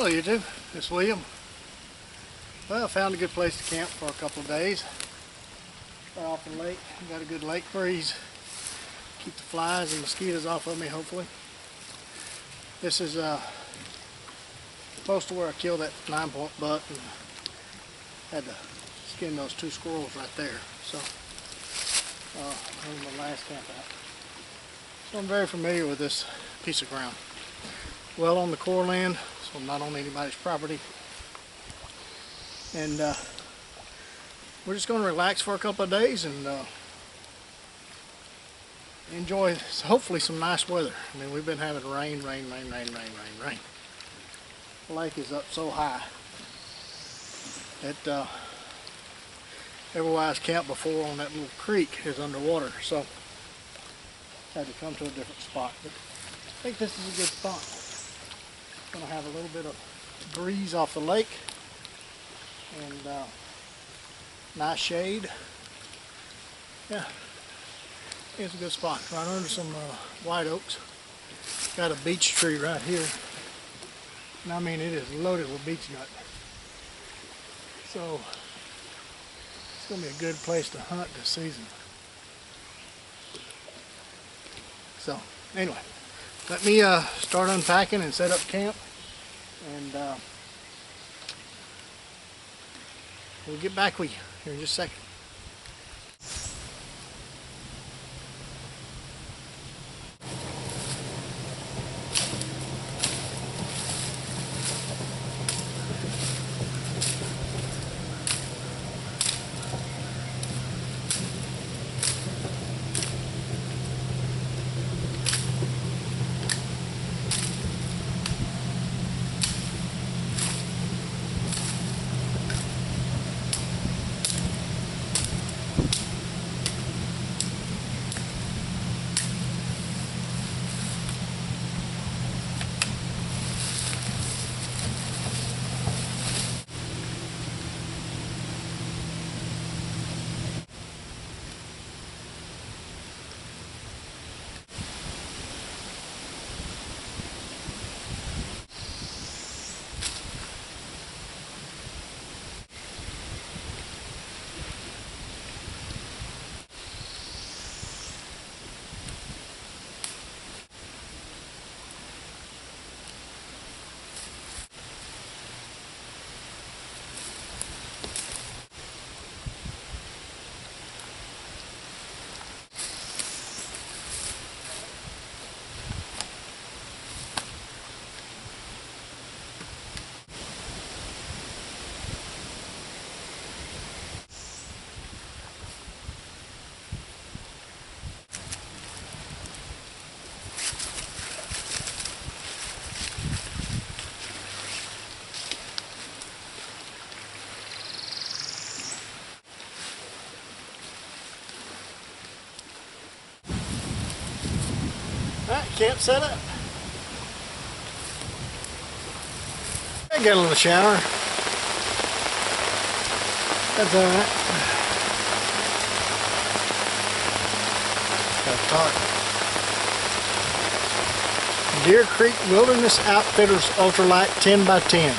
Hello YouTube, it's William. Well, I found a good place to camp for a couple of days. Right off the lake, got a good lake breeze. Keep the flies and mosquitoes off of me, hopefully. This is close to where I killed that 9-point buck and had to skin those 2 squirrels right there. So, that was my last camp out. So I'm very familiar with this piece of ground. Well on the core land, so not on anybody's property. And we're just going to relax for a couple of days and enjoy hopefully some nice weather. I mean, we've been having rain. The lake is up so high that everywhere I was camped before on that little creek is underwater, so had to come to a different spot. But I think this is a good spot. Going to have a little bit of breeze off the lake and nice shade. Yeah, it's a good spot. Right under some white oaks. Got a beech tree right here, and I mean it is loaded with beech nut. So it's going to be a good place to hunt this season. So anyway, let me start unpacking and set up camp, and we'll get back with you here in just a second. Alright, camp set up. I got a little shower. That's alright. Got a tarp. Deer Creek Wilderness Outfitters Ultralight 10x10.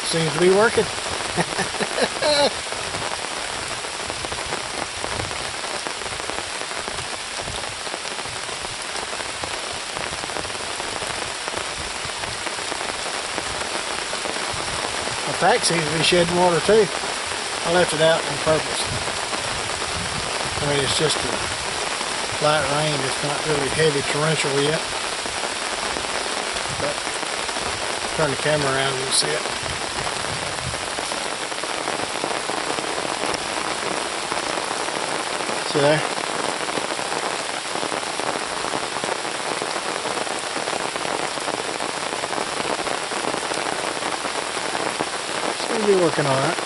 Seems to be working. My pack seems to be shedding water too. I left it out on purpose. I mean, it's just a light rain. It's not really heavy torrential yet. But turn the camera around and you'll see it. See there? It's going to be working alright.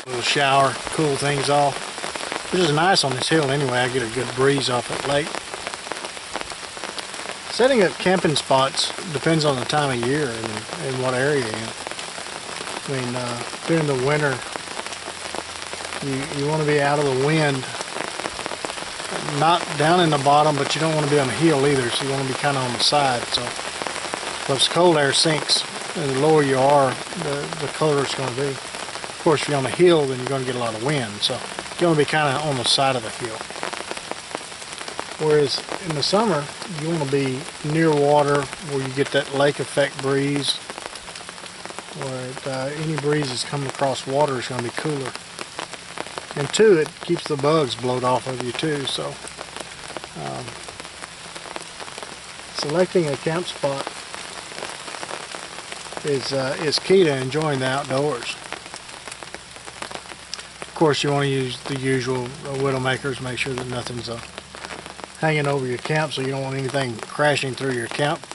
A little shower, cool things off. Which is nice on this hill anyway. I get a good breeze off that lake. Setting up camping spots depends on the time of year and what area you're in. I mean, during the winter, you want to be out of the wind not down in the bottom, but you don't want to be on the hill either, so you want to be kind of on the side. So once cold air sinks, and the lower you are, the colder it's going to be. Of course, if you're on the hill, then you're going to get a lot of wind, so you want to be kind of on the side of the hill. Whereas in the summer, you want to be near water where you get that lake effect breeze, where any breeze that's coming across water is going to be cooler. And two, it keeps the bugs blowed off of you too. So selecting a camp spot is key to enjoying the outdoors. Of course, you want to use the usual widowmakers. Make sure that nothing's hanging over your camp, so you don't want anything crashing through your camp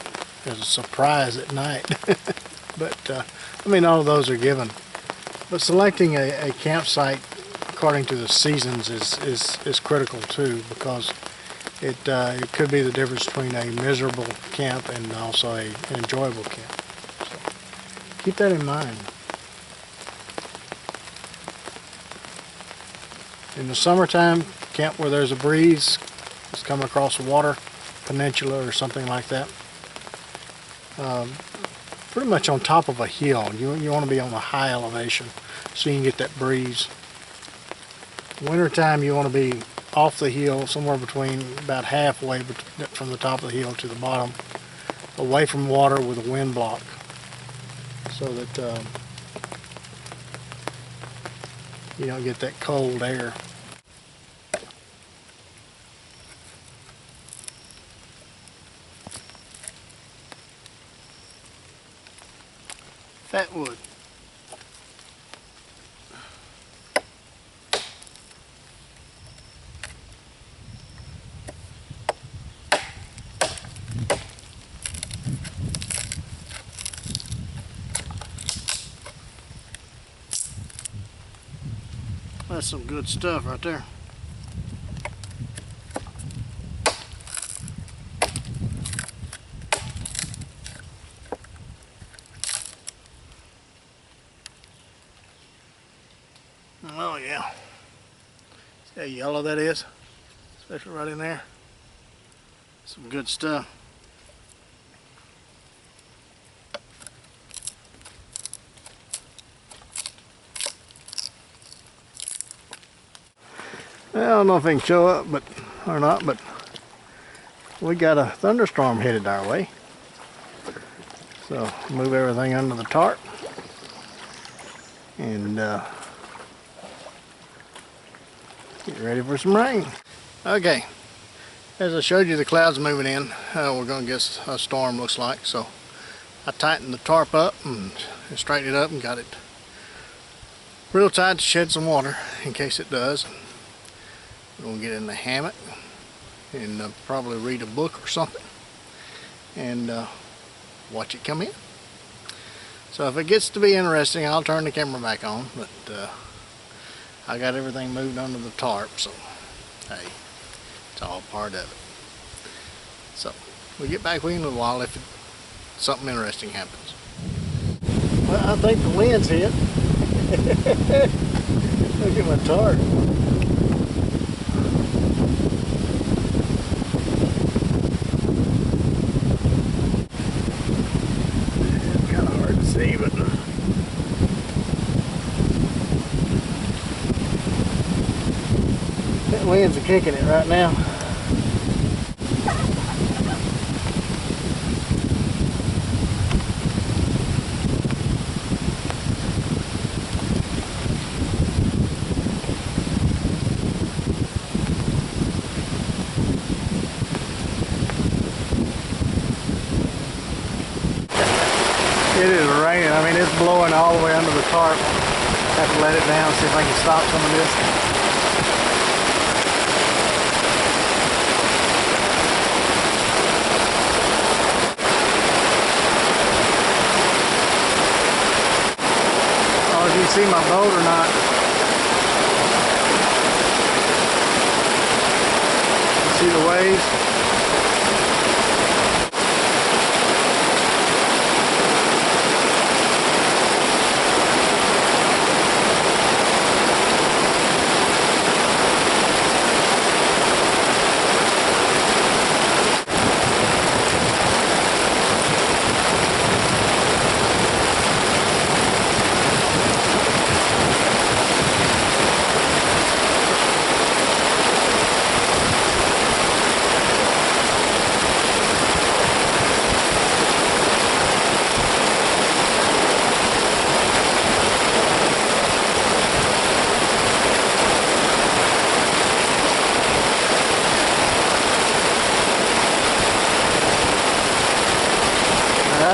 as a surprise at night. But I mean, all of those are given. But selecting a campsite according to the seasons is critical too, because it could be the difference between a miserable camp and also an enjoyable camp. So keep that in mind. In the summertime, camp where there's a breeze, it's coming across the water, peninsula or something like that. Pretty much on top of a hill. You want to be on a high elevation so you can get that breeze. Wintertime, you want to be off the hill, somewhere between about halfway from the top of the hill to the bottom, away from water with a wind block, so that you don't get that cold air. Fat wood. That's some good stuff right there. Oh yeah. See how yellow that is? Especially right in there. Some good stuff. I don't know if they can show up or not, but we got a thunderstorm headed our way. So move everything under the tarp and get ready for some rain. Okay, as I showed you the clouds moving in, we're going to get a storm, looks like. So I tightened the tarp up and straightened it up and got it real tight to shed some water in case it does. We're going to get in the hammock and probably read a book or something and watch it come in. So if it gets to be interesting, I'll turn the camera back on, but I got everything moved under the tarp, so hey, it's all part of it. So we'll get back with you in a little while if something interesting happens. Well, I think the wind's hit. Look at my tarp. But that wind's kicking it right now. It is raining. I mean, it's blowing all the way under the tarp. Have to let it down, see if I can stop some of this. Oh, if you see my boat or not. You see the waves?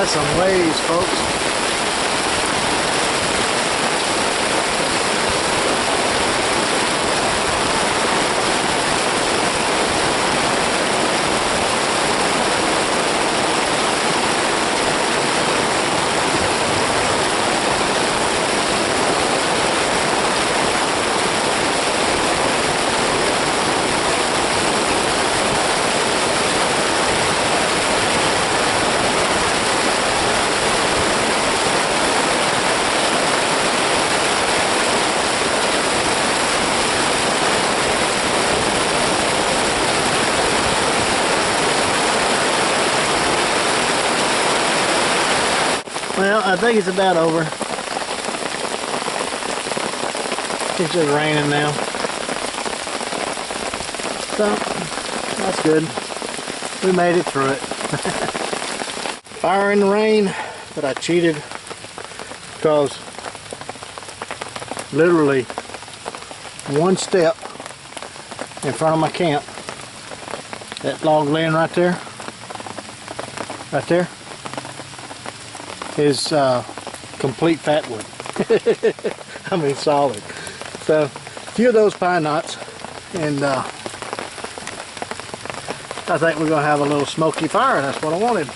That's some waves, folks. Well, I think it's about over. It's just raining now. So, that's good. We made it through it. Fire in the rain, but I cheated because literally one step in front of my camp, that log laying right there, is complete fatwood. I mean solid. So a few of those pine knots, and I think we're gonna have a little smoky fire. That's what I wanted.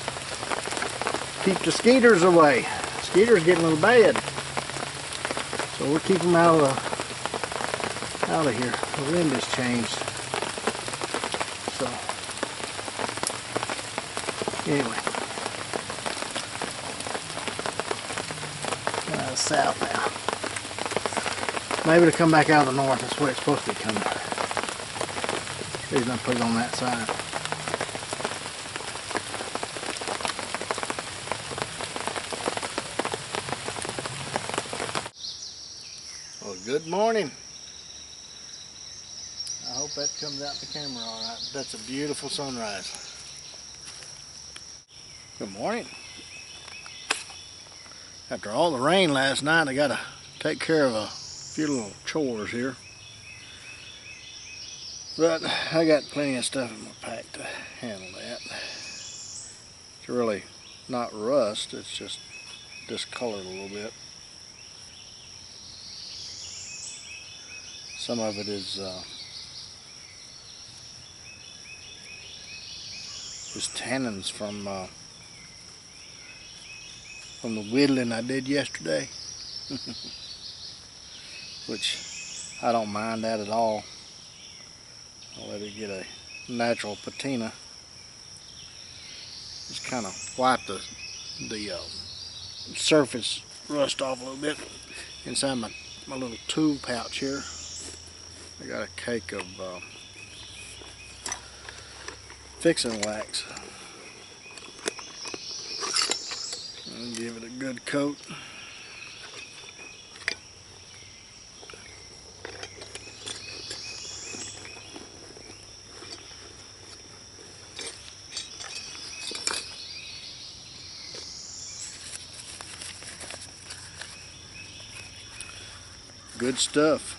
Keep the skeeters away. Skeeters getting a little bad, so we'll keep them out of here. The wind has changed. So anyway. South now. Maybe to come back out of the north. That's where it's supposed to be coming. Reason I put it on that side. Well, good morning. I hope that comes out in the camera all right. That's a beautiful sunrise. Good morning. After all the rain last night, I gotta take care of a few little chores here. But I got plenty of stuff in my pack to handle that. It's really not rust, it's just discolored a little bit. Some of it is tannins from the whittling I did yesterday. Which I don't mind that at all. I'll let it get a natural patina. Just kind of wipe the surface rust off a little bit. Inside my little tool pouch here, I got a cake of fixing wax. And give it a good coat. Good stuff.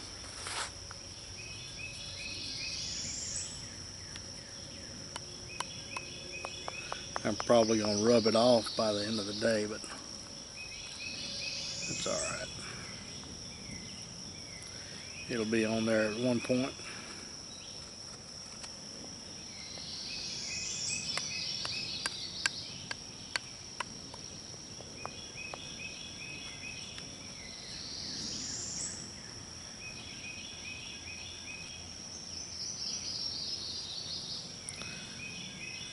I'm probably going to rub it off by the end of the day, but it's alright. It'll be on there at one point.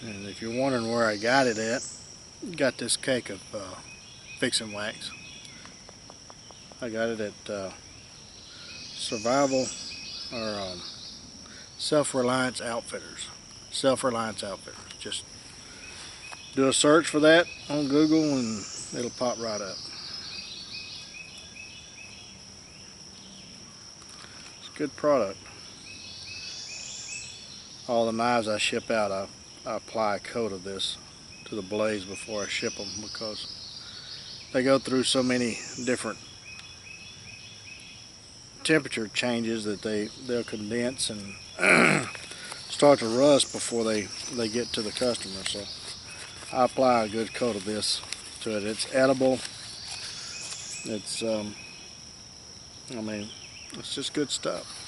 And if you're wondering where I got it at, got this cake of fixing wax. I got it at Survival or Self-Reliance Outfitters. Self-Reliance Outfitters. Just do a search for that on Google and it'll pop right up. It's a good product. All the knives I ship out, I apply a coat of this to the blades before I ship them, because they go through so many different temperature changes that they'll condense and start to rust before they get to the customer. So I apply a good coat of this to it. It's edible. It's, I mean, it's just good stuff.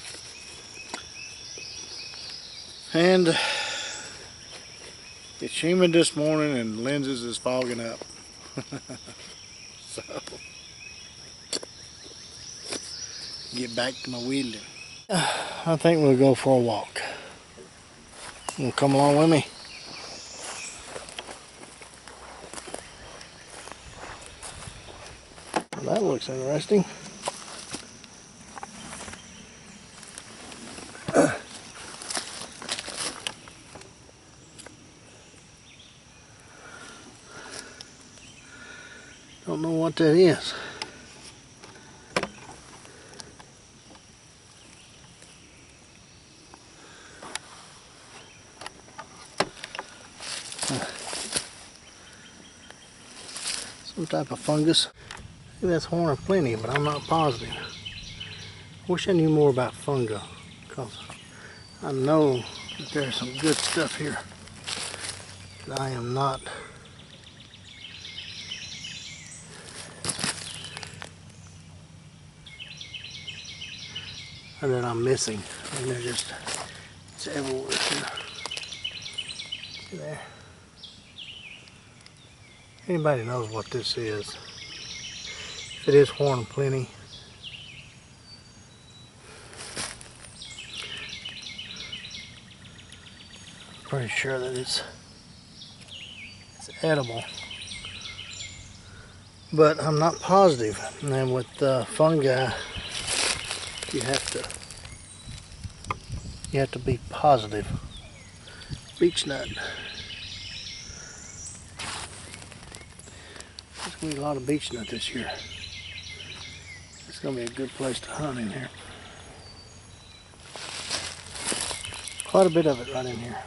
And it's humid this morning and lenses is fogging up. So, get back to my wheeling. I think we'll go for a walk. You come along with me? Well, that looks interesting. Don't know what that is. Some type of fungus. I think that's horn of plenty, but I'm not positive. Wish I knew more about fungi, because I know that there's some good stuff here that I am not. Or that I'm missing. I mean, they're just, it's everywhere here. See there? Anybody knows what this is? If it is horn of plenty, I'm pretty sure that it's edible. But I'm not positive. And then with fungi, you have to be positive. Beech nut. There's going to be a lot of beech nut this year. It's going to be a good place to hunt in here. Quite a bit of it right in here.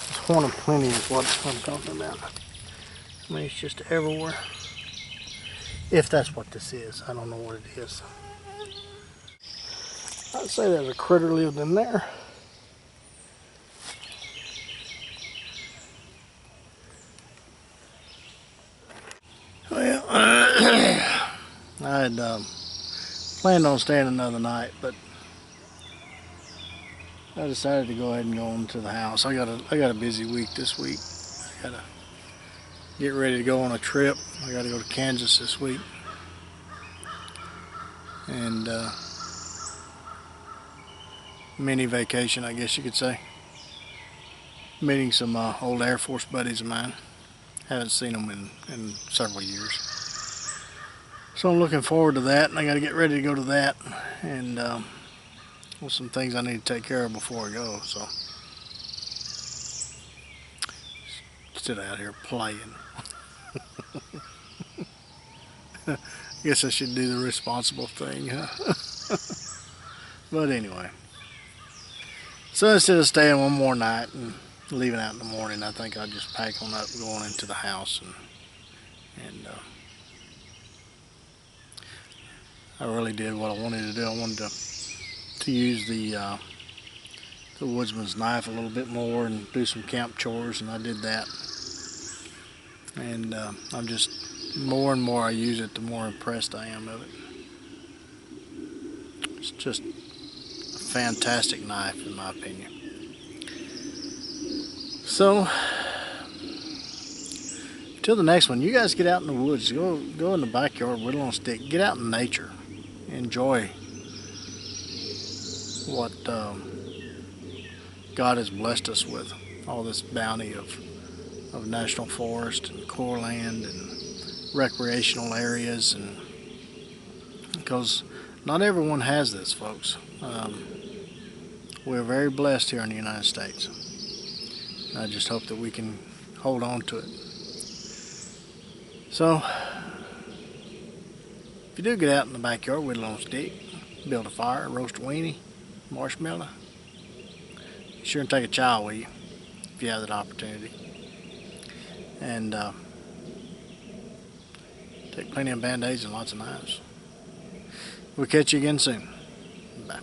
This horn of plenty is what I'm talking about. I mean, it's just everywhere. If that's what this is. I don't know what it is. I'd say there's a critter lived in there. Well, I had planned on staying another night, but I decided to go ahead and go on to the house. I got a busy week this week. I gotta get ready to go on a trip. I gotta go to Kansas this week, and mini vacation, I guess you could say. Meeting some old Air Force buddies of mine. Haven't seen them in several years. So I'm looking forward to that, and I got to get ready to go to that, and with some things I need to take care of before I go. So sit out here playing. I guess I should do the responsible thing, huh? But anyway, so instead of staying one more night and leaving out in the morning, I think I'll just pack on up going into the house, and I really did what I wanted to do. I wanted to use the woodsman's knife a little bit more and do some camp chores, and I did that. And I'm just, more and more I use it, the more impressed I am of it. It's just a fantastic knife in my opinion. So, till the next one, you guys get out in the woods, go in the backyard, whittle on a stick, get out in nature, enjoy what God has blessed us with, all this bounty of national forest and core land and recreational areas, and because not everyone has this, folks. We're very blessed here in the United States. I just hope that we can hold on to it. So, if you do get out in the backyard, whittle on a stick, build a fire, roast a weenie, marshmallow, be sure and take a child with you if you have that opportunity. And take plenty of Band-Aids and lots of knives. We'll catch you again soon. Bye.